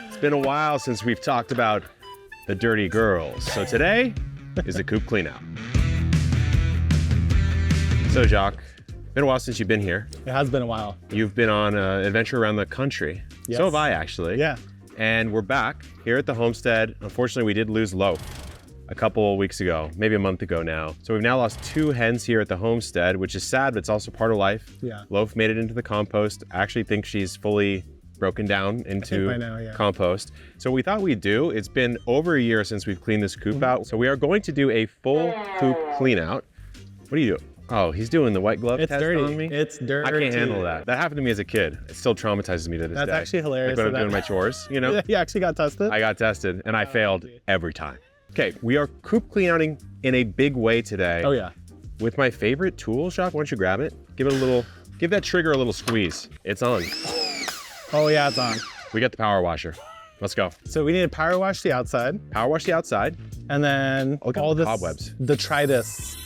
It's been a while since we've talked about the dirty girls. So today is the Coop Cleanout. So Jacques, been a while since you've been here. It has been a while. You've been on an adventure around the country. Yes. So have I, actually. Yeah. And we're back here at the homestead. Unfortunately, we did lose Loaf a couple of weeks ago, maybe a month ago now. So we've now lost 2 hens here at the homestead, which is sad, but it's also part of life. Yeah. Loaf made it into the compost. I actually think she's fully broken down into compost. So what we thought we'd do, it's been over a year since we've cleaned this coop out. So we are going to do a full coop clean out. What are you doing? Oh, he's doing the white glove test on me? It's dirty. I can't handle that. That happened to me as a kid. It still traumatizes me to this day. That's actually hilarious. Like when I'm doing my chores, you know? You actually got tested? I got tested and I failed every time. Okay, we are coop cleanouting in a big way today. Oh yeah. With my favorite tool, Jacques, why don't you grab it? Give that trigger a little squeeze. It's on. Oh yeah, it's on. We got the power washer. Let's go. So we need to power wash the outside. Power wash the outside. And then Look at all the this cobwebs. Detritus,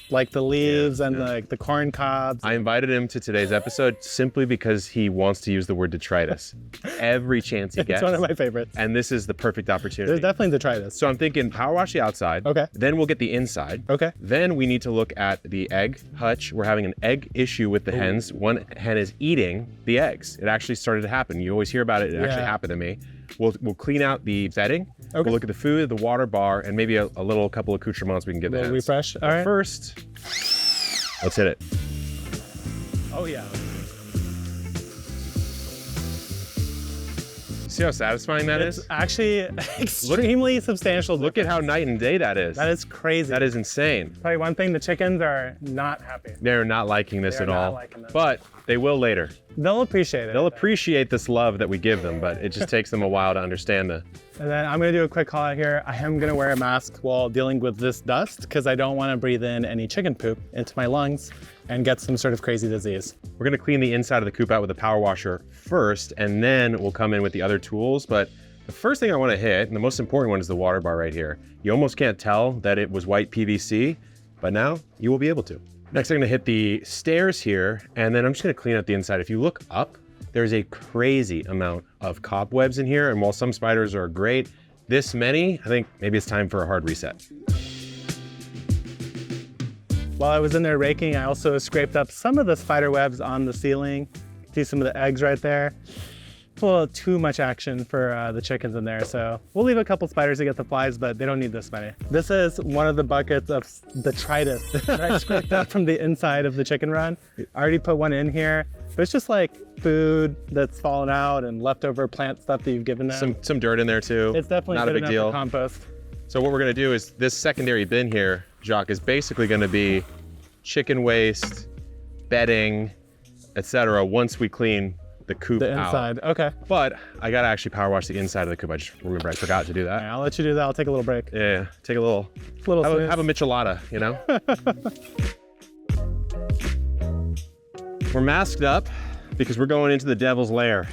like the leaves and like the corn cobs. I invited him to today's episode simply because he wants to use the word detritus every chance he gets. It's one of my favorites. And this is the perfect opportunity. There's definitely detritus. So I'm thinking power wash the outside. Okay. Then we'll get the inside. Okay. Then we need to look at the egg hutch. We're having an egg issue with the hens. One hen is eating the eggs. It actually started to happen. You always hear about it. It actually happened to me. We'll clean out the bedding. Okay. We'll look at the food, the water bar, and maybe a couple of accoutrements we can give the hens. Refresh. All right. First, let's hit it. Oh yeah. See how satisfying that It's is? actually extremely substantial. Look at how night and day that is. That is crazy. That is insane. Probably one thing, the chickens are not happy. They're not liking this at They're not all. liking this. But they will later. They'll appreciate it. They'll appreciate this love that we give them, but it just takes them a while to understand the. And then I'm gonna do a quick call out here. I am gonna wear a mask while dealing with this dust because I don't wanna breathe in any chicken poop into my lungs and get some sort of crazy disease. We're gonna clean the inside of the coop out with a power washer first, and then we'll come in with the other tools. But the first thing I wanna hit, and the most important one, is the water bar right here. You almost can't tell that it was white PVC, but now you will be able to. Next, I'm gonna hit the stairs here, and then I'm just gonna clean out the inside. If you look up, there's a crazy amount of cobwebs in here, and while some spiders are great, this many, I think maybe it's time for a hard reset. While I was in there raking, I also scraped up some of the spider webs on the ceiling. See some of the eggs right there. A little too much action for the chickens in there, so we'll leave a couple spiders to get the flies, but they don't need this many. This is one of the buckets of detritus that I scraped up from the inside of the chicken run. I already put one in here, but it's just like food that's fallen out and leftover plant stuff that you've given them. Some dirt in there too. It's definitely not a good big enough deal. for compost. So what we're gonna do is this secondary bin here, Jacques, is basically gonna be chicken waste, bedding, etc. once we clean the coop The inside, out. okay. But I gotta actually power wash the inside of the coop. I just remember I forgot to do that. All right, I'll let you do that. I'll take a little break. Yeah, take a little have a michelada, you know? We're masked up because we're going into the devil's lair.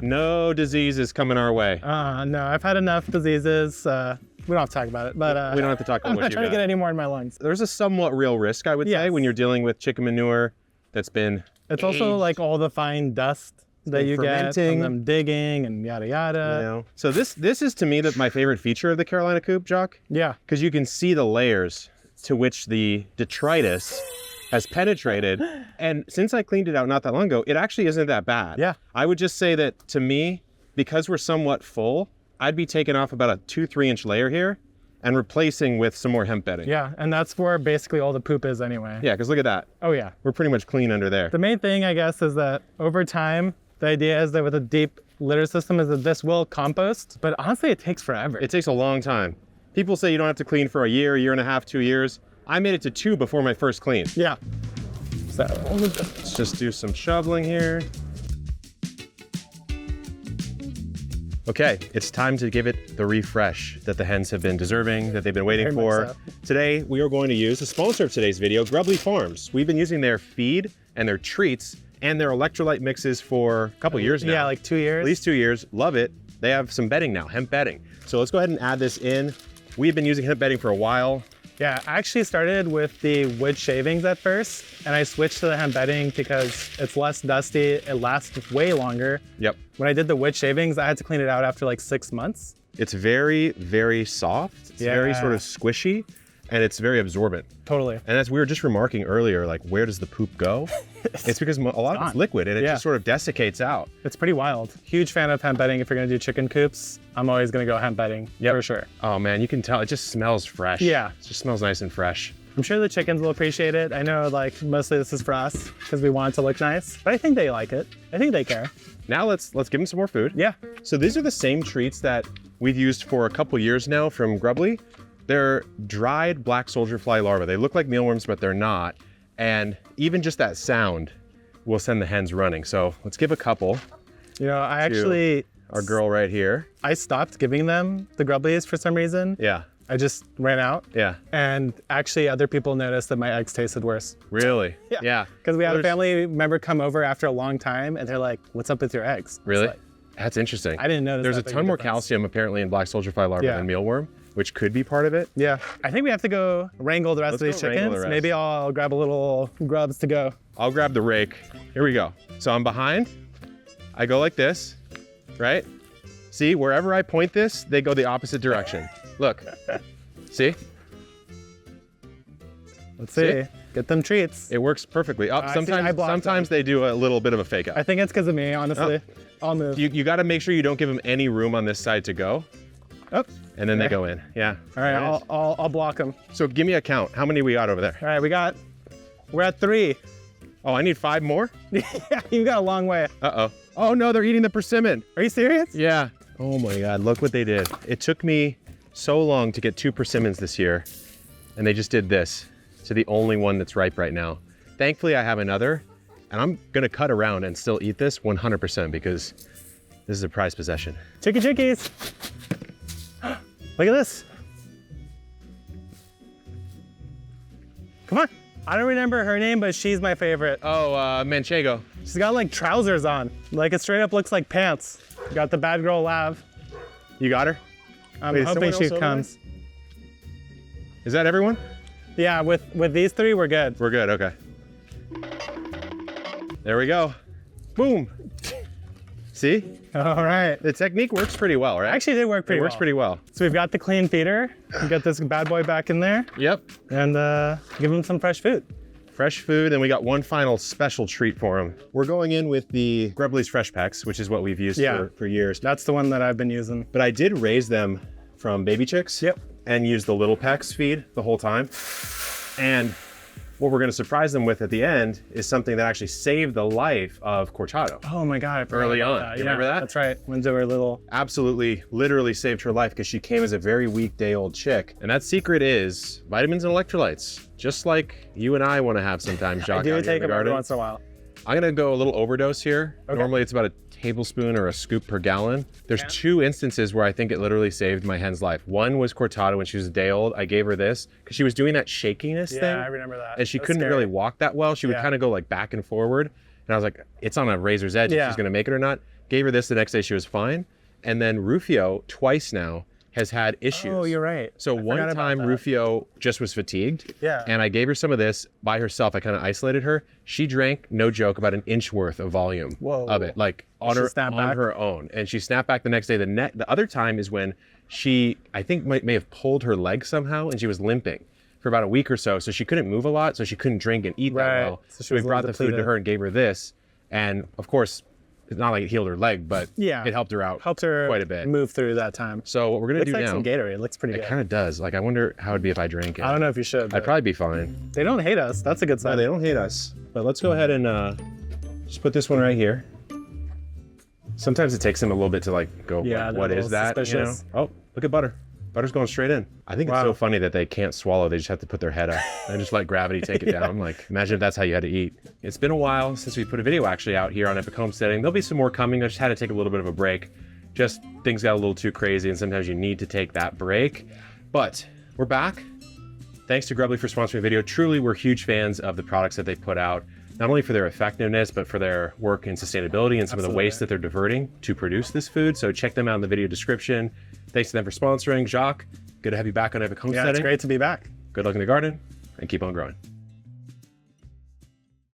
No diseases coming our way. No, I've had enough diseases. We don't have to talk about it, but we don't have to talk about I'm what not you trying got. to get any more in my lungs. There's a somewhat real risk, I would say, when you're dealing with chicken manure that's been It's also like all the fine dust that you get from them digging and yada yada. You know? So this is to me my favorite feature of the Carolina coop, Jacques. Yeah. Because you can see the layers to which the detritus has penetrated. And since I cleaned it out not that long ago, it actually isn't that bad. Yeah. I would just say that to me, because we're somewhat full, I'd be taking off about a 2-3 inch layer here and replacing with some more hemp bedding. Yeah, and that's where basically all the poop is anyway. Yeah, because look at that. Oh yeah. We're pretty much clean under there. The main thing, I guess, is that over time, the idea is that with a deep litter system is that this will compost, but honestly, it takes forever. It takes a long time. People say you don't have to clean for a year and a half, 2 years. I made it to 2 before my first clean. Yeah. So let's just do some shoveling here. Okay, it's time to give it the refresh that the hens have been deserving, that they've been waiting for. Today, we are going to use the sponsor of today's video, Grubbly Farms. We've been using their feed and their treats and their electrolyte mixes for a couple years now. Yeah, like 2 years. At least 2 years. Love it. They have some bedding now, hemp bedding. So let's go ahead and add this in. We've been using hemp bedding for a while. Yeah, I actually started with the wood shavings at first, and I switched to the hemp bedding because it's less dusty, it lasts way longer. Yep. When I did the wood shavings, I had to clean it out after like 6 months. It's very, very soft. It's very sort of squishy, and it's very absorbent. Totally. And as we were just remarking earlier, like, where does the poop go? It's because a lot of it's liquid, and it just sort of desiccates out. It's pretty wild. Huge fan of hemp bedding. If you're gonna do chicken coops, I'm always gonna go hemp bedding for sure. Oh man, you can tell, it just smells fresh. Yeah. It just smells nice and fresh. I'm sure the chickens will appreciate it. I know like mostly this is for us because we want it to look nice, but I think they like it. I think they care. Now let's give them some more food. Yeah. So these are the same treats that we've used for a couple years now from Grubbly. They're dried black soldier fly larvae. They look like mealworms, but they're not. And even just that sound will send the hens running. So let's give a couple. You know, I actually, our girl right here. I stopped giving them the Grubblies for some reason. Yeah. I just ran out. Yeah. And actually other people noticed that my eggs tasted worse. Really? Yeah. Because we had a family member come over after a long time and they're like, what's up with your eggs? Really? Like, that's interesting. I didn't notice There's a that big ton more difference. calcium apparently in black soldier fly larvae than mealworm, which could be part of it. Yeah. I think we have to go wrangle the rest of these chickens. Maybe I'll grab a little grubs to go. I'll grab the rake. Here we go. So I'm behind. I go like this, right? See, wherever I point this, they go the opposite direction. Look. See? Let's see. Get them treats. It works perfectly. Sometimes they do a little bit of a fake out. I think it's because of me, honestly. I'll move. You got to make sure you don't give them any room on this side to go. Oh. And then they go in. Yeah. All right, I'll block them. So give me a count. How many we got over there? All right, we're at 3. Oh, I need 5 more? Yeah, you got a long way. Uh-oh. Oh no, they're eating the persimmon. Are you serious? Yeah. Oh my God, look what they did. It took me so long to get 2 persimmons this year, and they just did this to the only one that's ripe right now. Thankfully, I have another, and I'm gonna cut around and still eat this 100% because this is a prized possession. Chickies. Look at this. Come on. I don't remember her name, but she's my favorite. Oh, Manchego. She's got like trousers on. Like it straight up looks like pants. Got the bad girl lav. You got her? I'm hoping she comes. Is that everyone? Yeah, with these 3, we're good. We're good, okay. There we go. Boom. See? All right. The technique works pretty well, right? Actually, it did work pretty well. It works pretty well. So we've got the clean feeder. We got this bad boy back in there. Yep. And give him some fresh food. Fresh food, and we got one final special treat for him. We're going in with the Grubbly's Fresh Packs, which is what we've used for years. That's the one that I've been using. But I did raise them from baby chicks. Yep. And use the Little Pecks feed the whole time. And what we're gonna surprise them with at the end is something that actually saved the life of Cortado. Oh my God, I forgot early about on. that. You remember that? That's right, when they were little. Absolutely, literally saved her life because she came as a very weak day-old chick. And that secret is vitamins and electrolytes, just like you and I wanna have sometimes, Jacques. I do take them every once in a while. I'm gonna go a little overdose here. Okay. Normally it's about a tablespoon or a scoop per gallon. There's 2 instances where I think it literally saved my hen's life. One was Cortado when she was a day old. I gave her this because she was doing that shakiness thing. Yeah, I remember that. And she couldn't really walk that well. She would kind of go like back and forward. And I was like, it's on a razor's edge if she's gonna make it or not. Gave her this, the next day she was fine. And then Rufio, twice now, has had issues. Oh, you're right. So one time Rufio just was fatigued. Yeah. And I gave her some of this by herself. I kind of isolated her. She drank, no joke, about an inch worth of volume of it, like on her own. And she snapped back the next day. The other time is when she, I think, may have pulled her leg somehow, and she was limping for about a week or so. So she couldn't move a lot, so she couldn't drink and eat that well. So we brought the food to her and gave her this. And of course, it's not like it healed her leg, but it helped her out quite a bit. Move through that time. So what we're gonna do now. Looks like some Gatorade. It looks pretty good. It kind of does. Like, I wonder how it'd be if I drank it. I don't know if you should. I'd probably be fine. They don't hate us. That's a good sign. No, they don't hate us. But let's go ahead and just put this one right here. Sometimes it takes them a little bit to like go, what is that? You know? Oh, look at butter. Butter's going straight in. I think it's so funny that they can't swallow. They just have to put their head up and just let gravity take it down. Like, imagine if that's how you had to eat. It's been a while since we put a video actually out here on Epic Homesteading. There'll be some more coming. I just had to take a little bit of a break. Just things got a little too crazy, and sometimes you need to take that break. But we're back. Thanks to Grubbly for sponsoring the video. Truly, we're huge fans of the products that they put out, not only for their effectiveness, but for their work in sustainability and some of the waste that they're diverting to produce this food. So check them out in the video description. Thanks to them for sponsoring. Jacques, good to have you back on Epic Homesteading. Yeah, it's great to be back. Good luck in the garden and keep on growing.